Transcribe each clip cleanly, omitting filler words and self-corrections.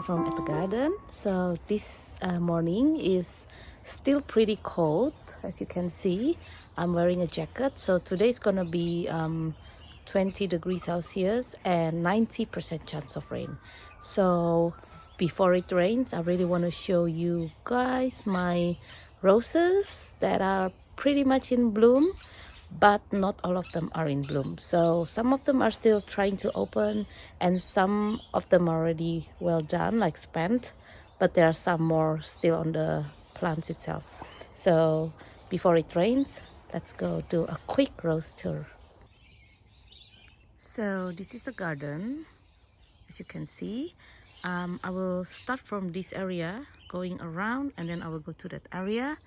from at the garden. So this morning is still pretty cold, as you can see. I'm wearing a jacket. So today is gonna be 20 degrees Celsius and 90% chance of rain. So before it rains, I really want to show you guys my roses that are pretty much in bloom, but not all of them are in bloom. So some of them are still trying to open, and some of them are already well done, like spent, but there are some more still on the plants itself. So before it rains, let's go do a quick rose tour. So this is the garden, as you can see. I will start from this area, going around, and then I will go to that area,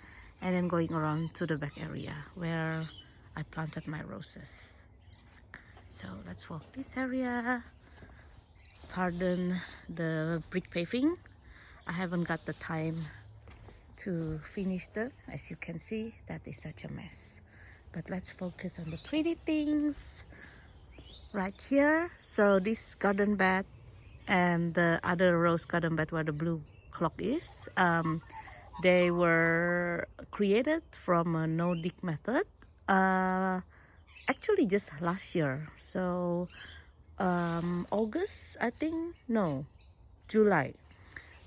and then going around to the back area where I planted my roses. So let's walk this area. Pardon the brick paving. I haven't got the time to finish them. As you can see, that is such a mess. But let's focus on the pretty things right here. So this garden bed and the other rose garden bed where the blue clock is, they were created from a no-dig method. Actually just last year. So August, I think, no, July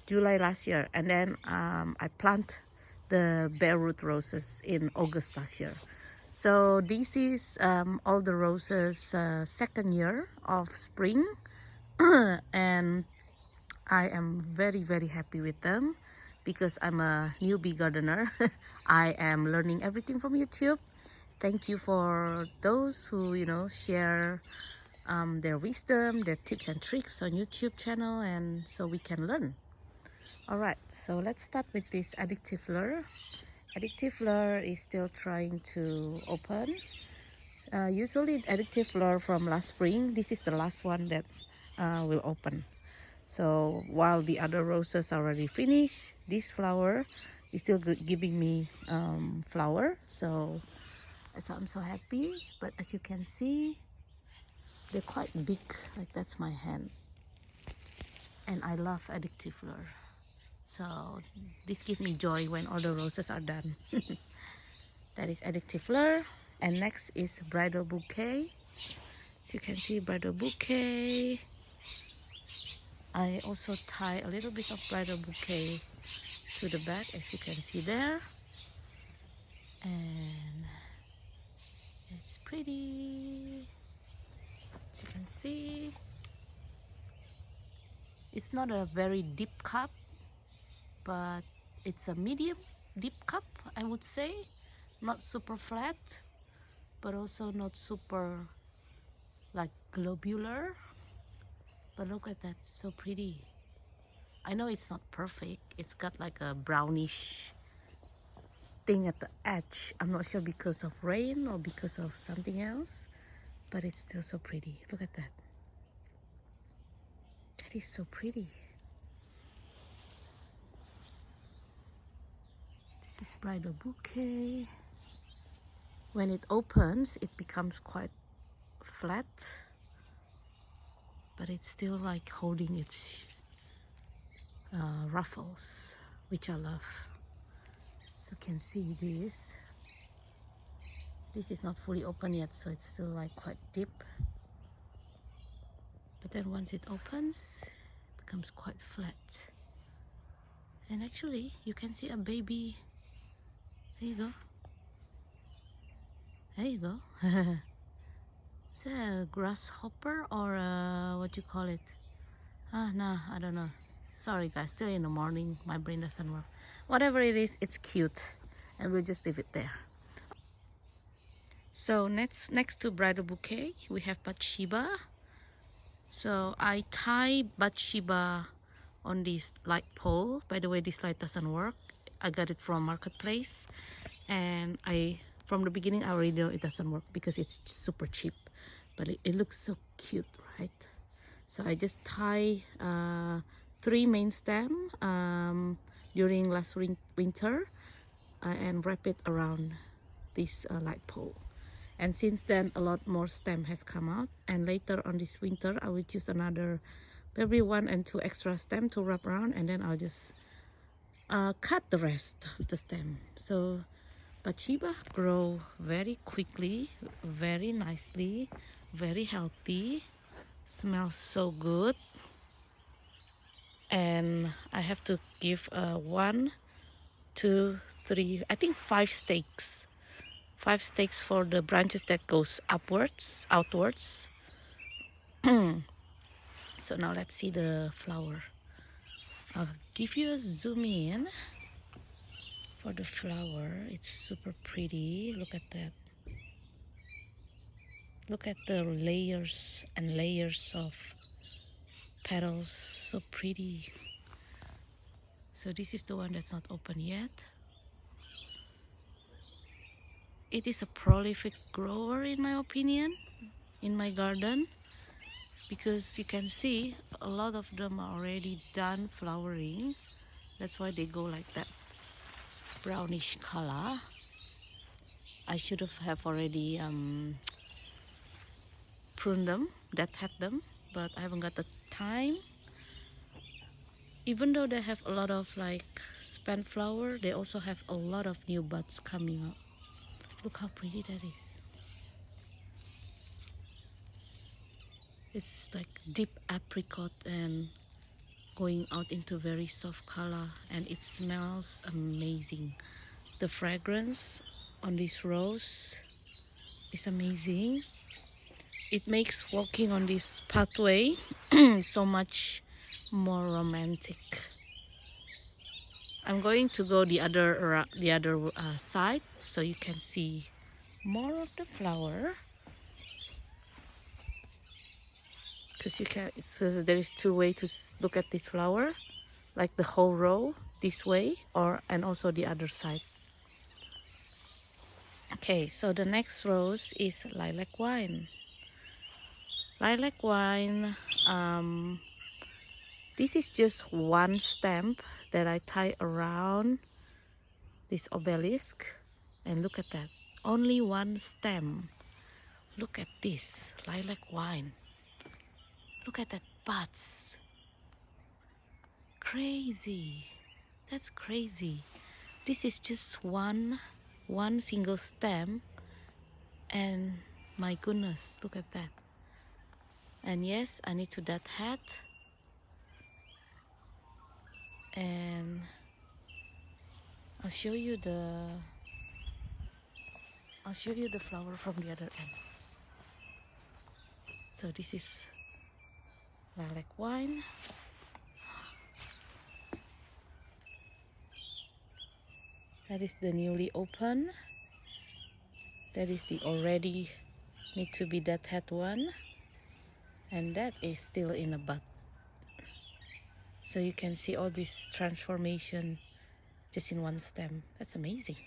last year, and then I plant the bare root roses in August last year. So this is all the roses second year of spring and I am very happy with them because I'm a newbie gardener. I am learning everything from YouTube. Thank you for those who share their wisdom, their tips and tricks on YouTube channel, and so we can learn. Alright, so let's start with this addictive lure. Addictive lure is still trying to open. Usually addictive lure from last spring, this is the last one that will open. So while the other roses are already finished, this flower is still giving me flower. So I'm so happy. But as you can see, they're quite big, like that's my hand. And I love addictive lure. So this gives me joy when all the roses are done. That is addictive lure. And next is bridal bouquet. As you can see, bridal bouquet. I also tie a little bit of bridal bouquet to the back, as you can see there. And it's pretty. As you can see, it's not a very deep cup, but it's a medium deep cup, I would say. Not super flat, but also not super like globular. But look at that, so pretty. I know it's not perfect. It's got like a brownish thing at the edge. I'm not sure because of rain or because of something else, but it's still so pretty. Look at that. That is so pretty. This is bridal bouquet. When it opens, it becomes quite flat, but it's still like holding its ruffles, which I love. So you can see this. This is not fully open yet, so it's still like quite deep. But then once it opens, it becomes quite flat. And actually, you can see a baby. There you go. There you go. Is that a grasshopper or what you call it? No, I don't know. Sorry guys, still in the morning, my brain doesn't work. Whatever it is, it's cute, and we'll just leave it there. So next to bridal bouquet, we have Bathsheba. So I tie Bathsheba on this light pole. By the way, this light doesn't work. I got it from Marketplace, and from the beginning I already know it doesn't work because it's super cheap, but it looks so cute, right? So I just tie 3 main stem during last winter and wrap it around this light pole. And since then, a lot more stem has come out, and later on this winter I will choose another maybe 1 and 2 extra stem to wrap around, and then I'll just cut the rest of the stem. So Bachiba grow very quickly, very nicely, very healthy, smells so good. And I have to give 1, 2, 3, I think 5 stakes. 5 stakes for the branches that goes upwards, outwards. So now let's see the flower. I'll give you a zoom in for the flower. It's super pretty. Look at that. Look at the layers and layers of petals. So pretty. So this is the one that's not open yet. It is a prolific grower in my opinion, in my garden, because you can see a lot of them are already done flowering. That's why they go like that brownish color. I should have already pruned them, deadhead them, but I haven't got the time. Even though they have a lot of like spent flower, they also have a lot of new buds coming up. Look how pretty that is. It's like deep apricot and going out into very soft color, and it smells amazing. The fragrance on this rose is amazing. It makes walking on this pathway so much more romantic. I'm going to go the other side so you can see more of the flower. Because you can, so there is 2 ways to look at this flower, like the whole row this way, and also the other side. Okay, so the next rose is lilac wine. Lilac wine, this is just 1 stem that I tie around this obelisk, and look at that, only 1 stem. Look at this lilac wine. Look at that buds. Crazy. That's crazy. This is just one single stem, and my goodness, look at that. And yes, I need to deadhead, and I'll show you the flower from the other end. So this is lilac wine. That is the newly open. That is the already need to be deadhead one, and that is still in a bud. So you can see all this transformation just in 1 stem. That's amazing.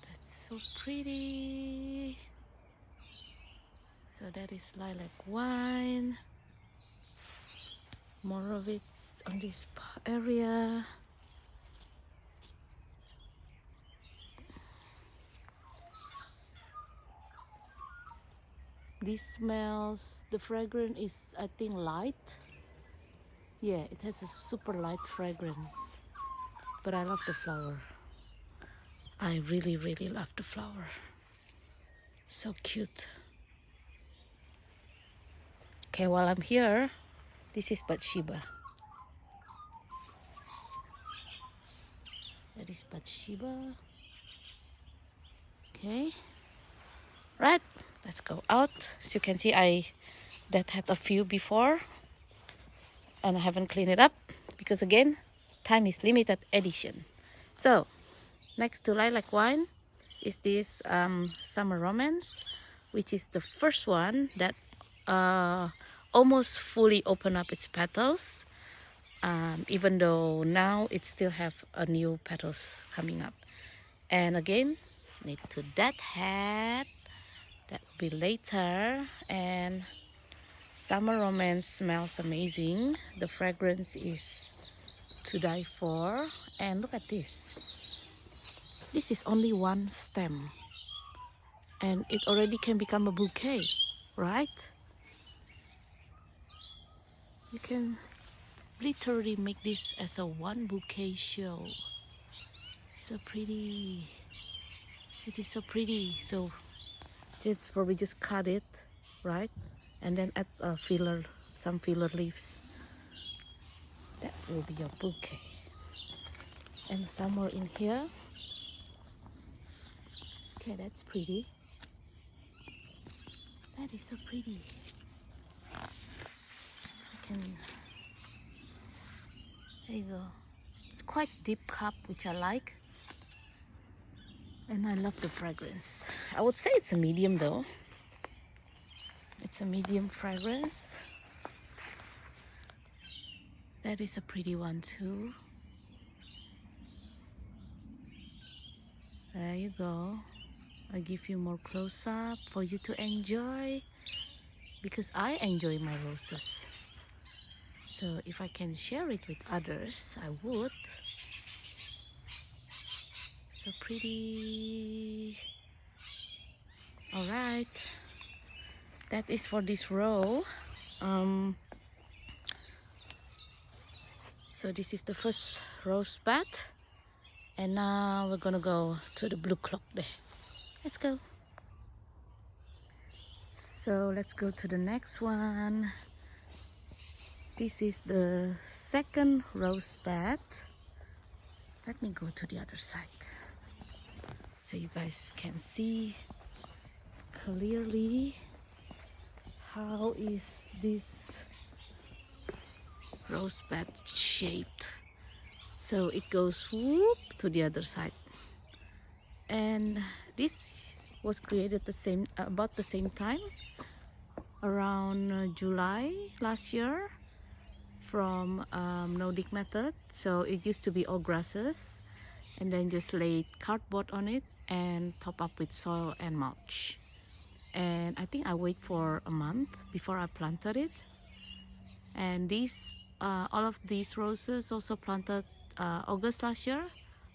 That's so pretty. So that is lilac wine. More of it on this area. This smells, the fragrance is, I think, light. Yeah, it has a super light fragrance. But I love the flower. I really, really love the flower. So cute. Okay, while I'm here, this is Bathsheba. That is Bathsheba. Okay. Right, let's go out. As you can see, I deadhead a few before, and I haven't cleaned it up because again, time is limited edition. So next to lilac wine is this summer romance, which is the first one that almost fully open up its petals, even though now it still have a new petals coming up. And again, need to deadhead. That will be later. And summer romance smells amazing. The fragrance is to die for. And look at this. This is only 1 stem, and it already can become a bouquet, right? You can literally make this as a one bouquet show. So pretty. It is so pretty. So just probably just cut it, right? And then add filler, some filler leaves. That will be your bouquet. And somewhere in here. Okay, that's pretty. That is so pretty. There you go. It's quite deep cup, which I like. And I love the fragrance. I would say it's a medium though. It's a medium fragrance. That is a pretty one too. There you go. I give you more close up for you to enjoy, because I enjoy my roses. So if I can share it with others, I would. So pretty. All right, that is for this row. So this is the first rose bed, and now we're gonna go to the blue clock there. Let's go. So let's go to the next one. This is the second rose bed. Let me go to the other side so you guys can see clearly how is this rose bed shaped. So it goes whoop to the other side, and this was created about the same time, around July last year, from Nordic method. So it used to be all grasses, and then just laid cardboard on it and top up with soil and mulch. And I think I wait for a month before I planted it. And these all of these roses also planted August last year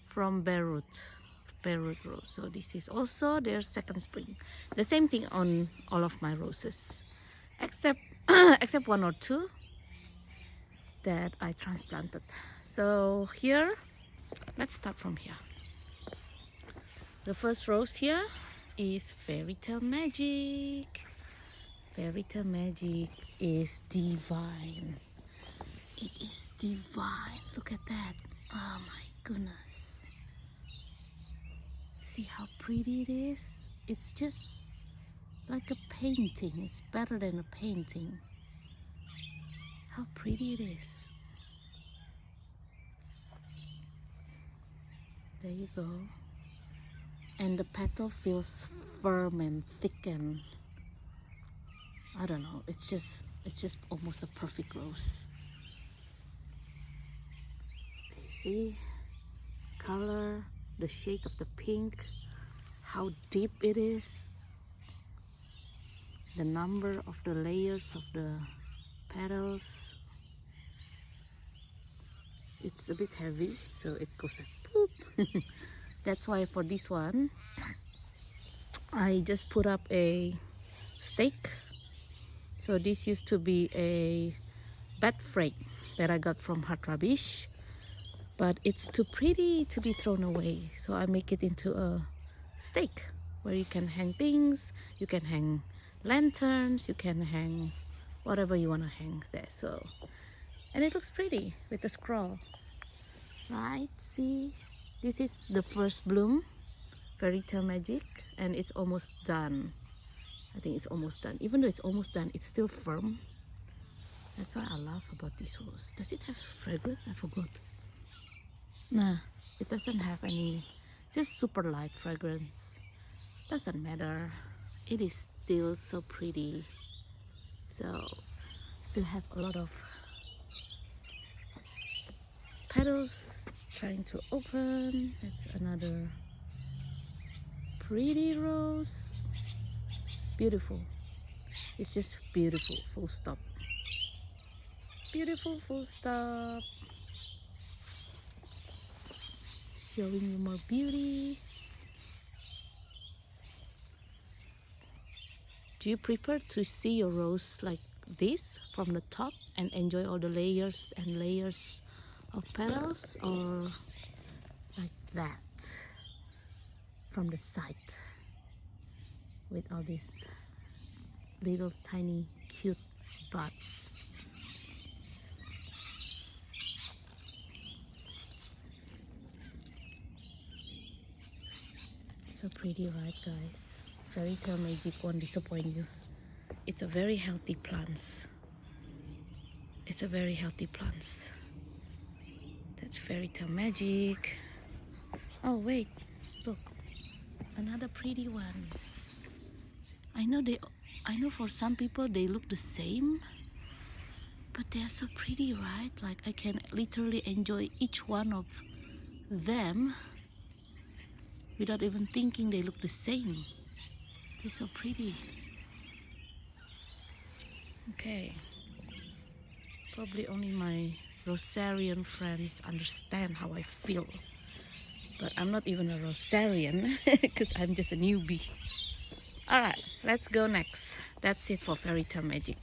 from bare root rose. So this is also their second spring. The same thing on all of my roses, except except one or two that I transplanted. So here, let's start from here. The first rose here is Fairy Tale Magic. Fairy Tale Magic is divine. It is divine. Look at that. Oh my goodness. See how pretty it is? It's just like a painting. It's better than a painting. How pretty it is. There you go. And the petal feels firm and thick, and I don't know, it's just almost a perfect rose. You see color, the shade of the pink, how deep it is, the number of the layers of the petals. It's a bit heavy, so it goes like poop. That's why for this one I just put up a stake. So this used to be a bed frame that I got from Hot Rubbish, but it's too pretty to be thrown away, so I make it into a stake where you can hang things, you can hang lanterns, you can hang whatever you want to hang there. So, and it looks pretty with the scroll, right? See, this is the first bloom, Fairy Tale Magic, and it's almost done. I think it's almost done. Even though it's almost done, it's still firm. That's what I love about this rose. Does it have fragrance? I forgot. Nah, it doesn't have any, just super light fragrance. Doesn't matter. It is still so pretty. So still have a lot of petals trying to open. That's another pretty rose. Beautiful. It's just beautiful, full stop. Beautiful, full stop. Showing you more beauty. Do you prefer to see your rose like this from the top and enjoy all the layers and layers of petals, or like that from the side with all these little tiny cute buds? So pretty, right guys? Fairy Tale Magic won't disappoint you. It's a very healthy plants. It's a very healthy plants. That's Fairy Tale Magic. Oh wait, look, another pretty one. I know for some people they look the same, but they are so pretty, right? Like I can literally enjoy each one of them without even thinking they look the same. They're so pretty. Okay, probably only my Rosarian friends understand how I feel, but I'm not even a Rosarian because I'm just a newbie. Alright, let's go next. That's it for Fairy Tale Magic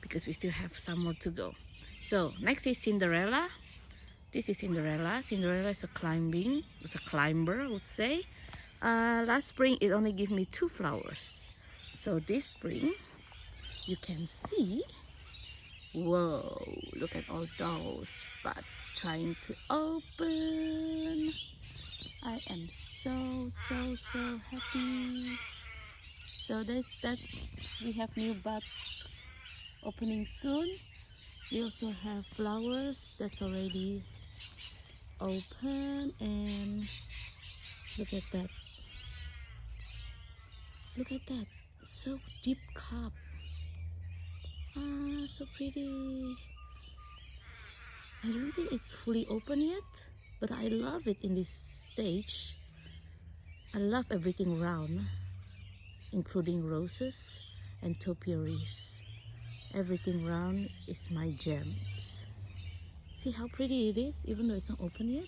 because we still have some more to go. So next is Cinderella. This is Cinderella. Cinderella is a climber, I would say. Last spring it only gave me 2 flowers. So this spring you can see, whoa, look at all those buds trying to open. I am so happy. So we have new buds opening soon. We also have flowers that's already open, and look at that. Look at that, so deep cup. Ah, so pretty. I don't think it's fully open yet, but I love it in this stage. I love everything round, including roses and topiaries. Everything round is my gems. See how pretty it is, even though it's not open yet?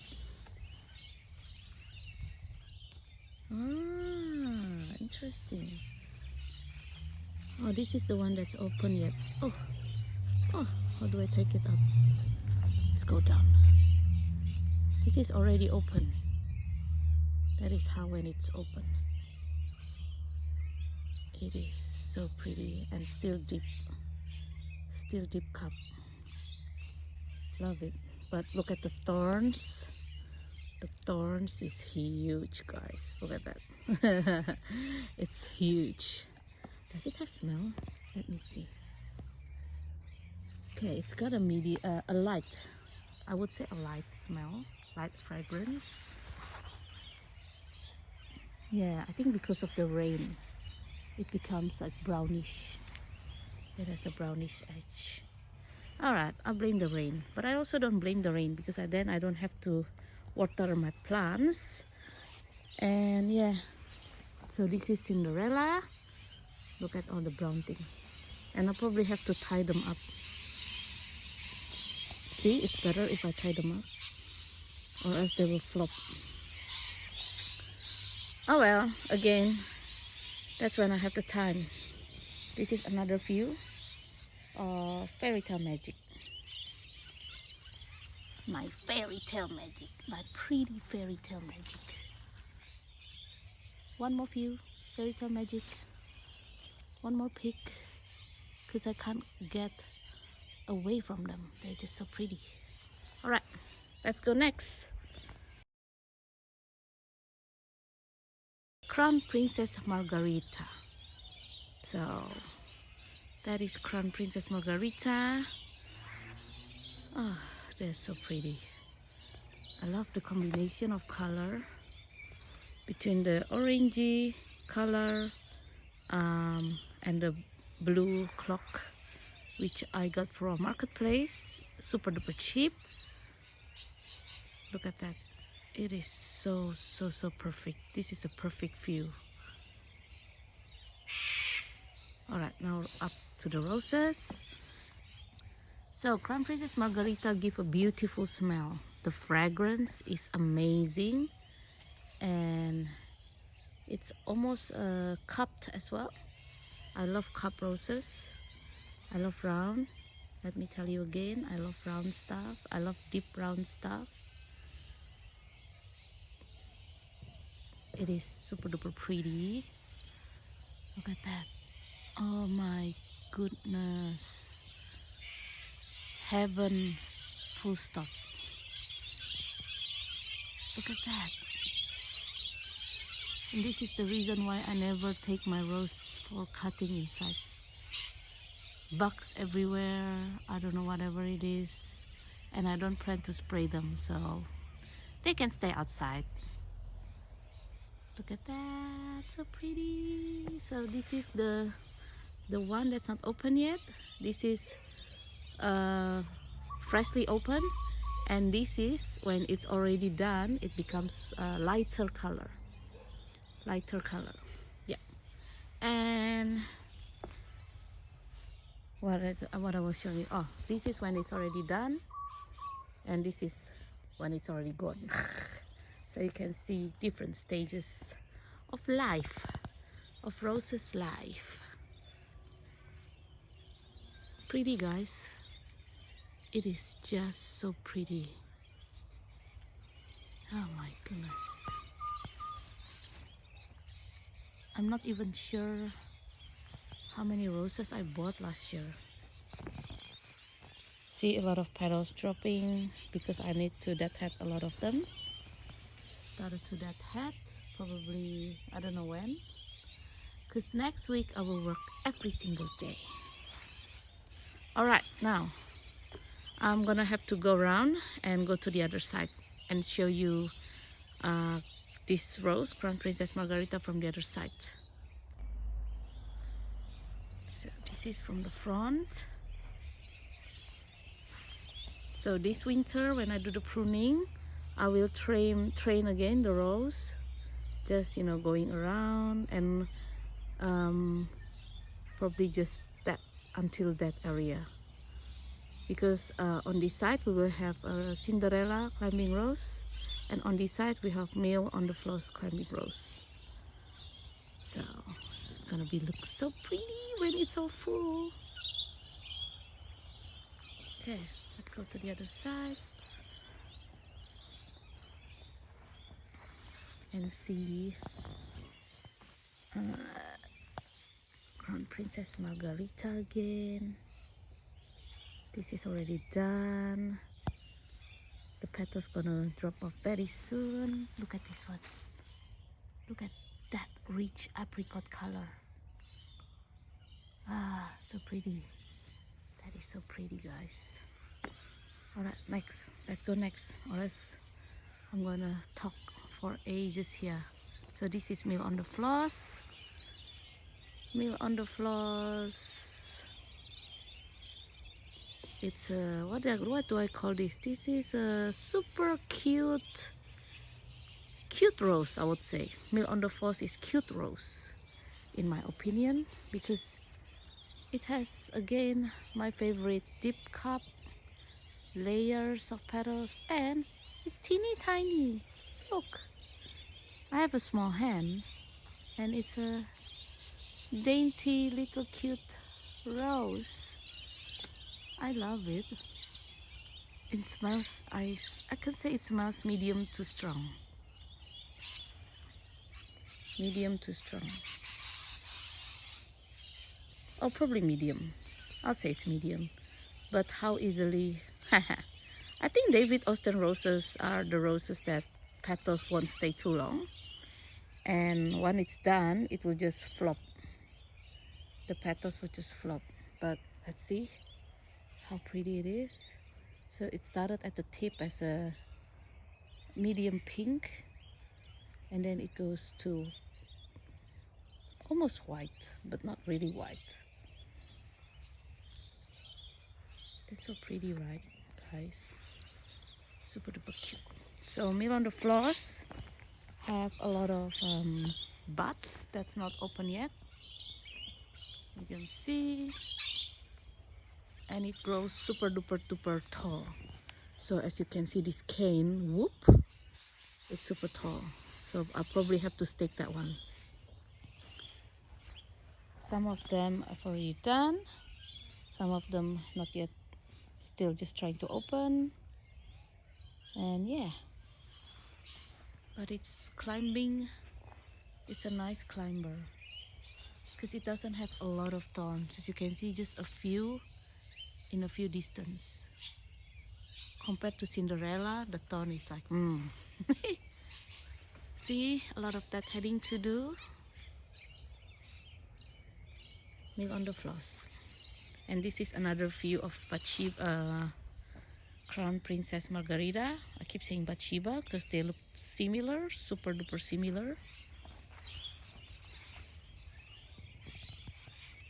Ah, interesting. Oh, this is the one that's open yet. Oh, how do I take it up? Let's go down. This is already open. That is how when it's open. It is so pretty and still deep cup. Love it. But look at the thorns. The thorns is huge, guys. Look at that. It's huge. Does it have smell? Let me see. Okay, it's got a light, I would say a light smell, light fragrance. Yeah, I think because of the rain it becomes like brownish. It has a brownish edge. Alright, I blame the rain, but I also don't blame the rain because then I don't have to water my plants. And yeah, so this is Cinderella. Look at all the brown thing, and I'll probably have to tie them up. See, it's better if I tie them up, or else they will flop. Oh well, again, that's when I have the time. This is another view of Fairy Tale Magic. My Fairy Tale Magic, my pretty Fairy Tale Magic. One more view, Fairy Tale Magic. One more pic, because I can't get away from them. They're just so pretty. Alright, let's go next. Crown Princess Margarita. So that is Crown Princess Margarita. Oh, they're so pretty. I love the combination of color between the orangey color and the blue clock, which I got from Marketplace, super duper cheap. Look at that. It is so perfect. This is a perfect view. Alright, now up to the roses. So Crown Princess Margarita give a beautiful smell. The fragrance is amazing, and it's almost cupped as well. I love cup roses. I love round. Let me tell you again, I love round stuff. I love deep round stuff. It is super duper pretty. Look at that. Oh my goodness. Heaven, full stop. Look at that. And this is the reason why I never take my rose for cutting inside. Bugs everywhere, I don't know, whatever it is, and I don't plan to spray them, so they can stay outside. Look at that, so pretty. So this is the one that's not open yet. This is freshly open, and this is when it's already done, it becomes lighter color. Yeah. And what I was showing you, oh, this is when it's already done, and this is when it's already gone. So you can see different stages of life, of roses life. Pretty, guys. It is just so pretty. Oh my goodness. I'm not even sure how many roses I bought last year. See a lot of petals dropping because I need to deadhead a lot of them. Started to deadhead, probably I don't know when, because next week I will work every single day. Alright, now I'm gonna have to go around and go to the other side and show you this rose, Crown Princess Margarita, from the other side. So this is from the front. So this winter when I do the pruning, I will train again the rose, just going around and probably just that until that area, because on this side we will have a Cinderella climbing rose, and on this side we have Male on the Floss climbing rose. So it's gonna be look so pretty when it's all full. Okay, let's go to the other side and see Crown Princess Margarita again. This is already done. The petals gonna drop off very soon. Look at this one. Look at that rich apricot color. Ah, so pretty. That is so pretty, guys. Alright, next. Let's go next, or else I'm gonna talk for ages here. So this is Male on the Floss. Male on the Floss. It's a what do I call this? This is a super cute rose, I would say. Male on the Floss is cute rose, in my opinion, because it has again my favorite deep cup, layers of petals, and it's teeny tiny. Look, I have a small hand, and it's a dainty little cute rose. I love it. It smells, I can say it smells medium to strong. Medium to strong. Or probably medium. I'll say it's medium. But how easily... I think David Austin roses are the roses that petals won't stay too long. And when it's done, it will just flop. The petals will just flop. But let's see how pretty it is. So it started at the tip as a medium pink, and then it goes to almost white, but not really white. That's so pretty, right, guys? Super duper cute. So Male on the Floss have a lot of buds that's not open yet. You can see. And it grows super duper duper tall. So as you can see, this cane, whoop, it's super tall. So I'll probably have to stake that one. Some of them I've already done, some of them not yet, still just trying to open. And yeah, but it's climbing. It's a nice climber because it doesn't have a lot of thorns. As you can see, just a few in a few distance. Compared to Cinderella, the thorn is like See, a lot of that heading to do. Meal on the floss. And this is another view of Crown Princess Margarita. I keep saying Bathsheba because they look similar, super duper similar.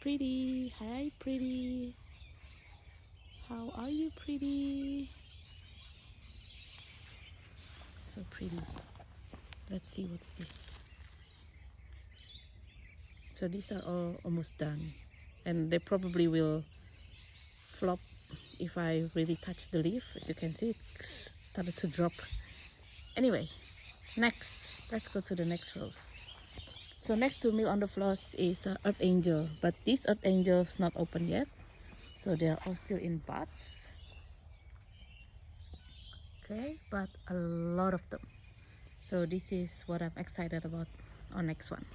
Pretty, hi pretty. How are you, pretty? So pretty. Let's see what's this. So these are all almost done, and they probably will flop if I really touch the leaf. As you can see, it started to drop. Anyway, next, let's go to the next rose. So next to Meal on the Floss is Earth Angel, but this Earth Angel is not open yet, so they are all still in buds. Okay, but a lot of them. So this is what I'm excited about on next one.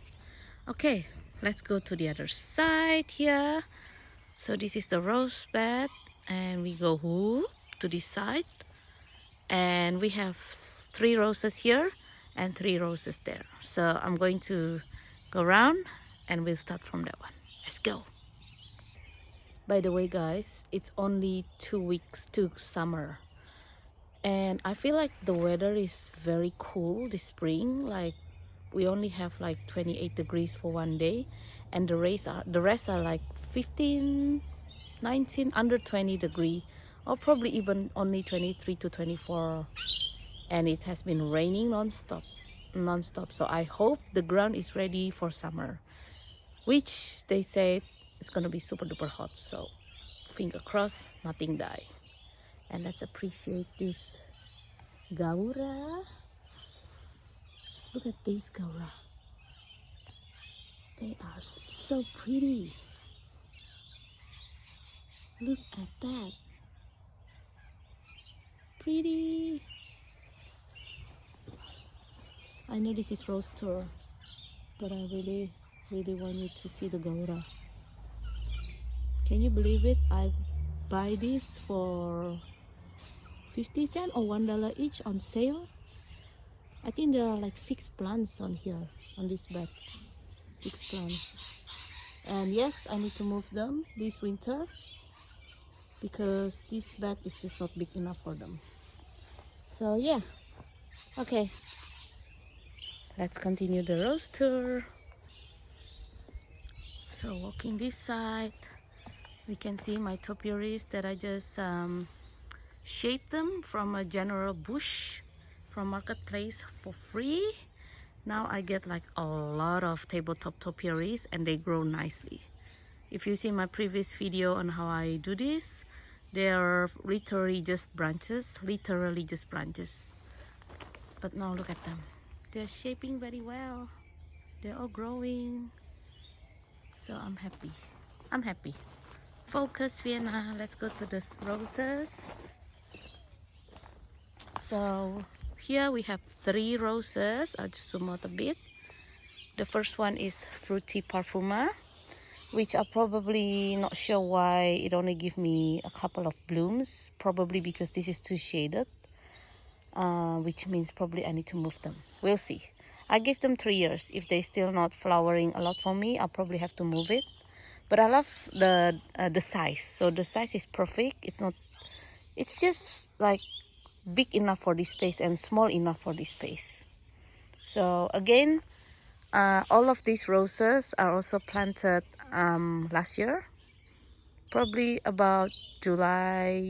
Okay, let's go to the other side here. So this is the rose bed, and we go to this side, and we have 3 roses here and 3 roses there. So I'm going to go around and we'll start from that one. Let's go. By the way, guys, it's only 2 weeks to summer, and I feel like the weather is very cool this spring. Like, we only have like 28 degrees for one day, and the rest are like 15, 19, under 20 degree, or probably even only 23 to 24. And it has been raining non-stop. So I hope the ground is ready for summer, which they say it's gonna be super duper hot. So finger crossed, nothing die. And let's appreciate this gaura. Look at these gaura. They are so pretty. Look at that. Pretty. I know this is rose tour, but I really want you to see the gaura. Can you believe it? I buy this for 50 cents or $1 each on sale. I think there are like 6 plants on here, on this bed. 6 plants. And yes, I need to move them this winter because this bed is just not big enough for them. So yeah, okay. Let's continue the rose tour. So walking this side, we can see my topiaries that I just shaped them from a general bush from marketplace for free. Now I get like a lot of tabletop topiaries, and they grow nicely. If you see my previous video on how I do this, they are literally just branches. But now look at them. They're shaping very well. They're all growing. So I'm happy. Focus, Vienna. Let's go to the roses. So here we have 3 roses. I'll just zoom out a bit. The first one is Fruity Parfuma, which are probably not sure why it only give me a couple of blooms. Probably because this is too shaded, which means probably I need to move them. We'll see. I give them 3 years. If they still not flowering a lot for me, I'll probably have to move it. But I love the size. So the size is perfect. It's just like big enough for this space and small enough for this space. So again, all of these roses are also planted last year, probably about July-ish.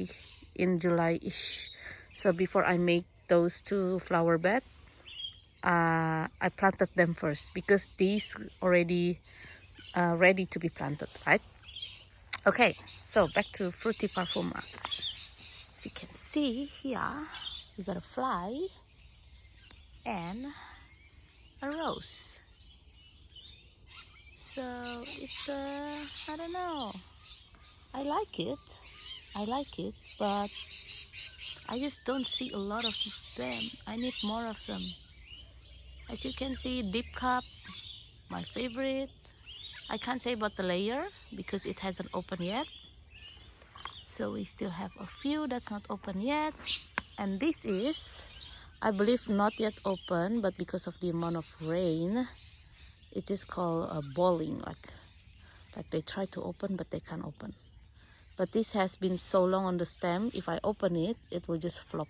So before I make those 2 flower bed, I planted them first because these already ready to be planted, right? Okay, so back to Fruity Parfuma. As you can see here, we got a fly and a rose. So it's I don't know. I like it, but I just don't see a lot of them. I need more of them. As you can see, deep cup, my favorite. I can't say about the layer because it hasn't opened yet. So we still have a few that's not open yet. And this is, I believe, not yet open, but because of the amount of rain, it's just called a balling, like they try to open but they can't open. But this has been so long on the stem, if I open it, it will just flop.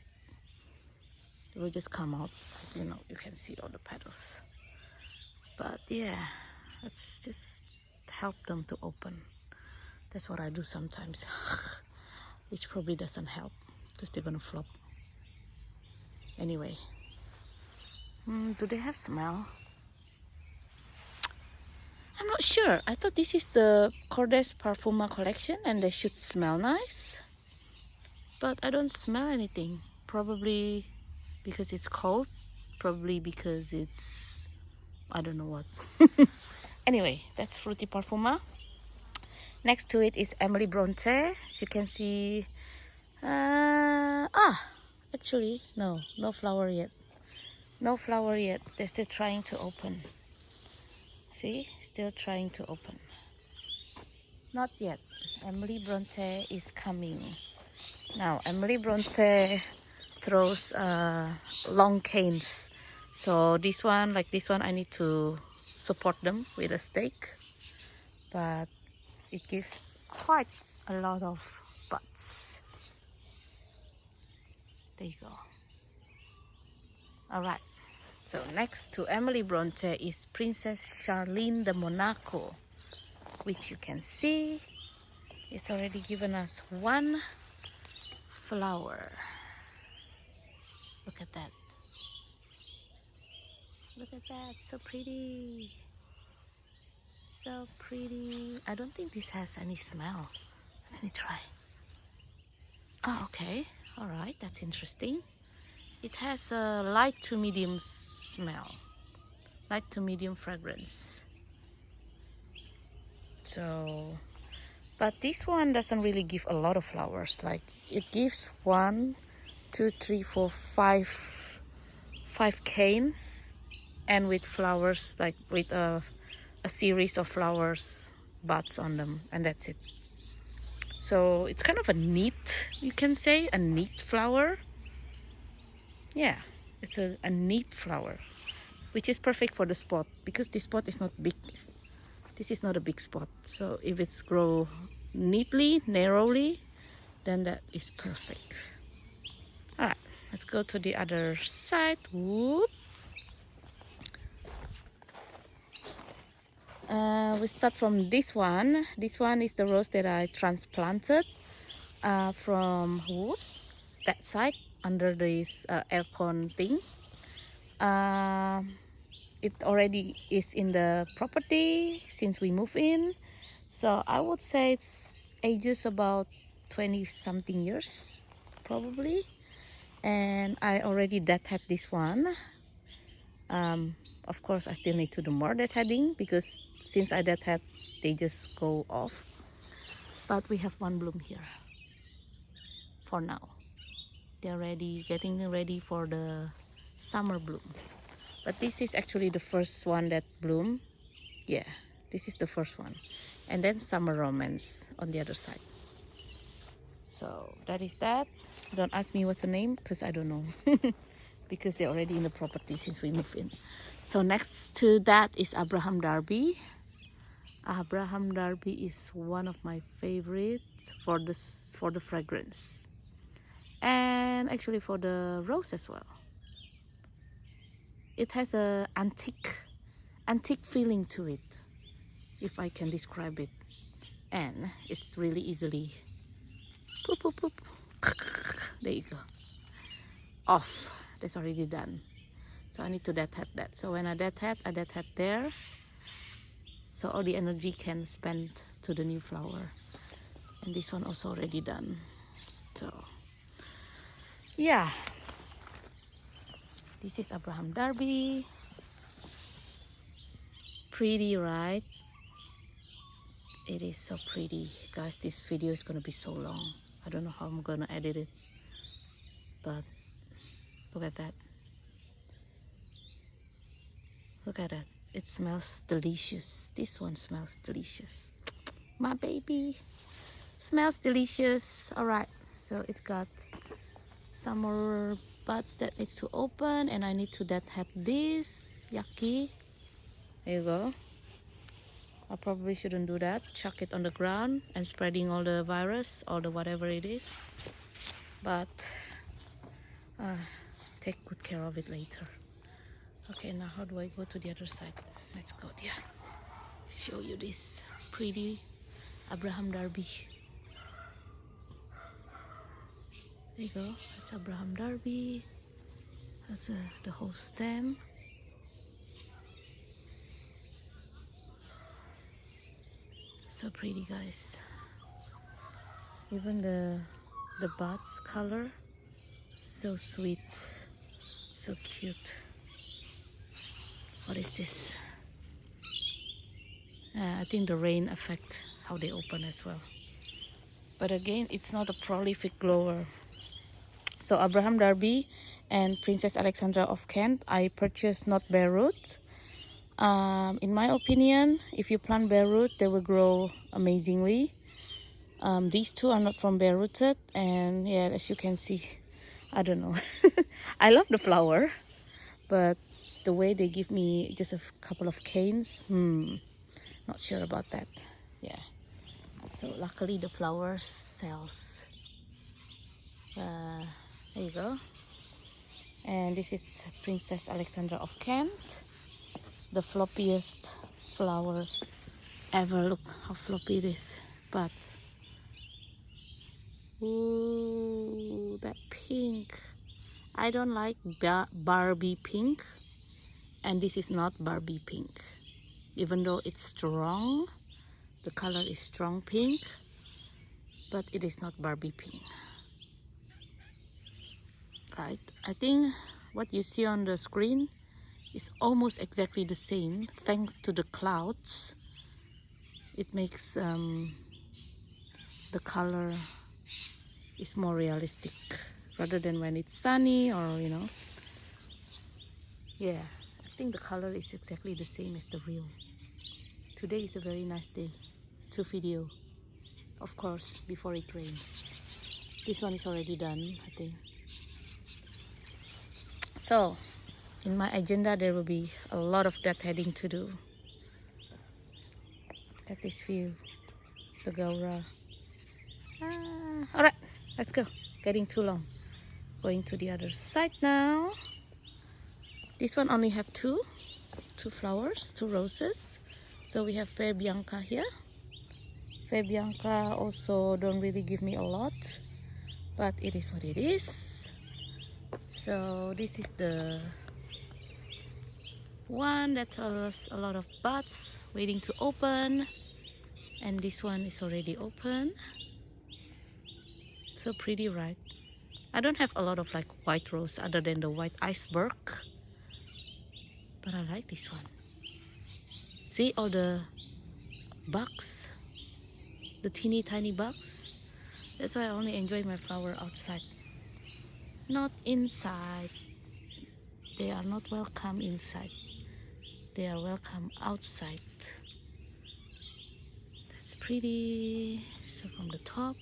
It will just come out, you know, you can see all the petals. But yeah, let's just help them to open. That's what I do sometimes. Which probably doesn't help because they're gonna flop. Anyway, do they have smell? I'm not sure. I thought this is the Kordes Parfuma collection and they should smell nice. But I don't smell anything. Probably because it's cold. Probably because it's, I don't know what. Anyway, that's Fruity Parfuma. Next to it is Emily Bronte. As you can see, actually, no flower yet. No flower yet. They're still trying to open. See, still trying to open. Not yet. Emily Bronte is coming. Now, Emily Bronte throws long canes. So this one, like this one, I need to support them with a stake. But it gives quite a lot of buds. There you go. Alright, so next to Emily Bronte is Princess Charlene de Monaco, which you can see it's already given us one flower. Look at that. Look at that, so pretty. So pretty. I don't think this has any smell. Let me try. Oh, okay. Alright, that's interesting. It has a light to medium smell. Light to medium fragrance. So, but this one doesn't really give a lot of flowers. Like, it gives 1, 2, 3, 4, 5 canes. And with flowers, like with a series of flowers, buds on them, and that's it. So it's kind of a neat, you can say, a neat flower. Yeah, it's a neat flower, which is perfect for the spot because this spot is not big. This is not a big spot. So if it's grow neatly, narrowly, then that is perfect. All right, let's go to the other side. Whoop. We start from this one. This one is the rose that I transplanted from wood, that side under this aircon thing. It already is in the property since we moved in, so I would say it's ages about 20 something years probably. And I already deadhead this one. Of course, I still need to do more deadheading because since I deadhead, they just go off. But we have one bloom here for now. They're ready, getting ready for the summer bloom. But this is actually the first one that bloomed. Yeah, this is the first one. And then Summer Romance on the other side. So that is that. Don't ask me what's the name because I don't know. Because they're already in the property since we moved in. So next to that is Abraham Darby. Abraham Darby is one of my favorites for the fragrance, and actually for the rose as well. It has a antique feeling to it, if I can describe it, and it's really easily poop poop poop. There you go. Off. That's already done. So I need to deadhead that. So when I deadhead there. So all the energy can spend to the new flower. And this one also already done. So yeah. This is Abraham Darby. Pretty, right? it is so pretty. Guys, this video is gonna be so long. I don't know how I'm gonna edit it, but look at that. Look at that. It smells delicious. This one smells delicious. My baby smells delicious. All right, so it's got some more buds that needs to open, and I need to that have this yucky. There you go. I probably shouldn't do that. Chuck it on the ground and spreading all the virus or the whatever it is, but take good care of it later. Okay, now how do I go to the other side? Let's go there. Show you this pretty Abraham Darby. There you go. That's Abraham Darby. That's the whole stem. So pretty, guys. Even the buds color, so sweet, so cute. What is this? I think the rain affect how they open as well. But again, it's not a prolific grower. So Abraham Darby and Princess Alexandra of Kent, I purchased not bare root. In my opinion, if you plant bare root, they will grow amazingly. These two are not from bare rooted, and yeah, as you can see, I don't know. I love the flower, but the way they give me just a couple of canes, not sure about that. Yeah, so luckily the flower sells. There you go. And this is Princess Alexandra of Kent, the floppiest flower ever. Look how floppy it is. But ooh, that pink, I don't like Barbie pink, and this is not Barbie pink. Even though it's strong, the color is strong pink, but it is not Barbie pink. Right, I think what you see on the screen is almost exactly the same. Thanks to the clouds, it makes the color is more realistic rather than when it's sunny, or you know. Yeah, I think the color is exactly the same as the real. Today is a very nice day to video, of course, before it rains. This one is already done, I think. So in my agenda there will be a lot of deadheading to do. Look at this view, the Gaura. Alright, let's go. Getting too long. Going to the other side now. This one only have two flowers, 2 roses. So we have Fair Bianca here. Fair Bianca also don't really give me a lot, but it is what it is. So this is the one that has a lot of buds waiting to open, and this one is already open. So pretty, right? I don't have a lot of like white rose other than the white iceberg, but I like this one. See all the bugs, the teeny tiny bugs. That's why I only enjoy my flower outside, not inside. They are not welcome inside. They are welcome outside. That's pretty. So from the top.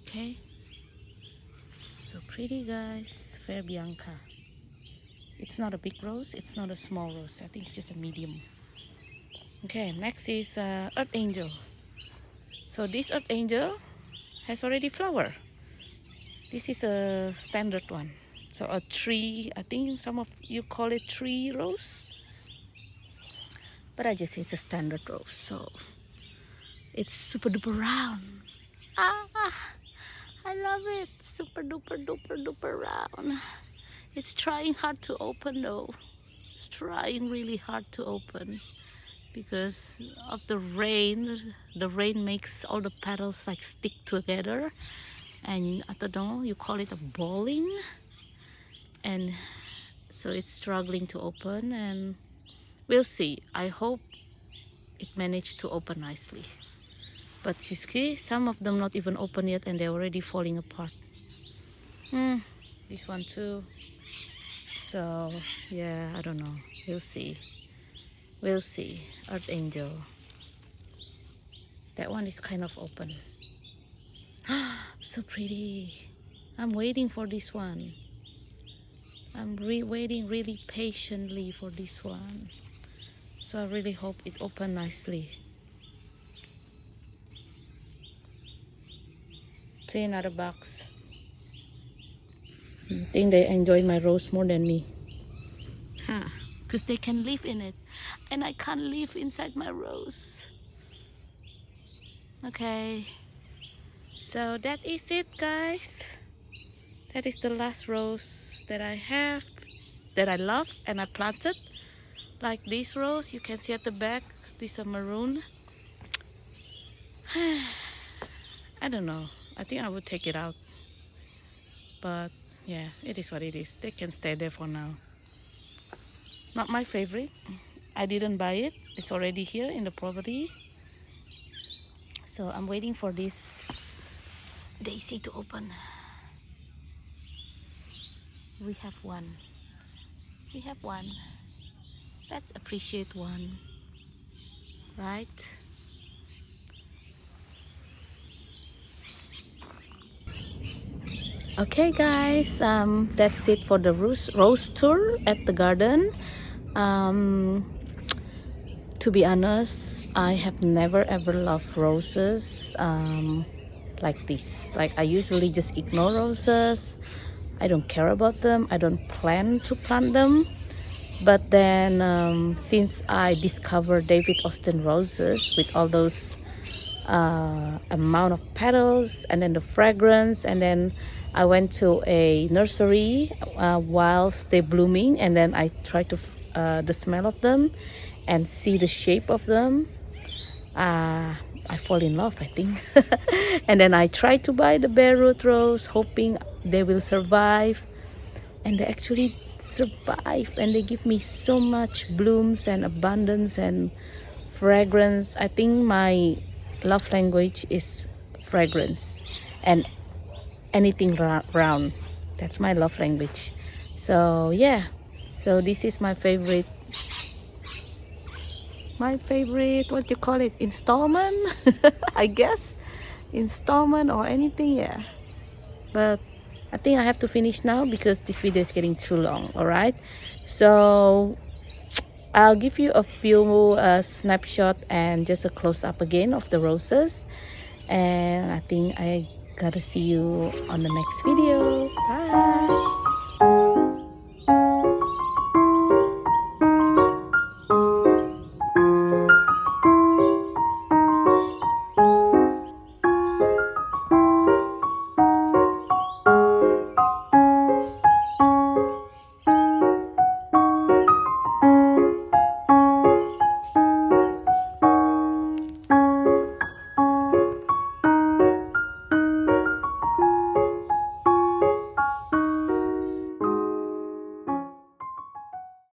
Okay. So pretty, guys. Fair Bianca. It's not a big rose. It's not a small rose. I think it's just a medium. Okay, next is Earth Angel. So this Earth Angel has already flower. This is a standard one. So a tree, I think some of you call it tree rose, but I just say it's a standard rose. So it's super duper round. I love it. Super duper duper duper round. It's trying hard to open though. It's trying really hard to open because of the rain. The rain makes all the petals like stick together, and I don't know, you call it a balling, and so it's struggling to open, and we'll see. I hope it managed to open nicely. But you see, some of them not even open yet and they're already falling apart. This one too. So yeah, I don't know. We'll see. We'll see. Earth Angel. That one is kind of open. So pretty. I'm waiting for this one. I'm waiting really patiently for this one. So I really hope it opened nicely. See, another box. I think they enjoy my rose more than me. Because they can live in it. And I can't live inside my rose. Okay. So that is it, guys. That is the last rose that I have, that I love and I planted. Like this rose, you can see at the back, these are maroon. I don't know. I think I would take it out. But yeah, it is what it is. They can stay there for now. Not my favorite. I didn't buy it. It's already here in the property. So I'm waiting for this daisy to open. We have one. We have one. Let's appreciate one. Right? Okay guys, that's it for the rose tour at the garden. To be honest, I have never ever loved roses like this. Like, I usually just ignore roses. I don't care about them. I don't plan to plant them. But then since I discovered David Austin roses with all those amount of petals and then the fragrance, and then I went to a nursery whilst they're blooming, and then I tried to the smell of them and see the shape of them. I fall in love, I think. And then I tried to buy the bare root rose, hoping they will survive, and they actually survive, and they give me so much blooms and abundance and fragrance. I think my love language is fragrance and anything round. That's my love language. So yeah, so this is my favorite, what you call it, installment. I guess installment or anything. Yeah, but I think I have to finish now because this video is getting too long. All right, so I'll give you a few snapshot and just a close-up again of the roses, and I think I gotta see you on the next video. Bye.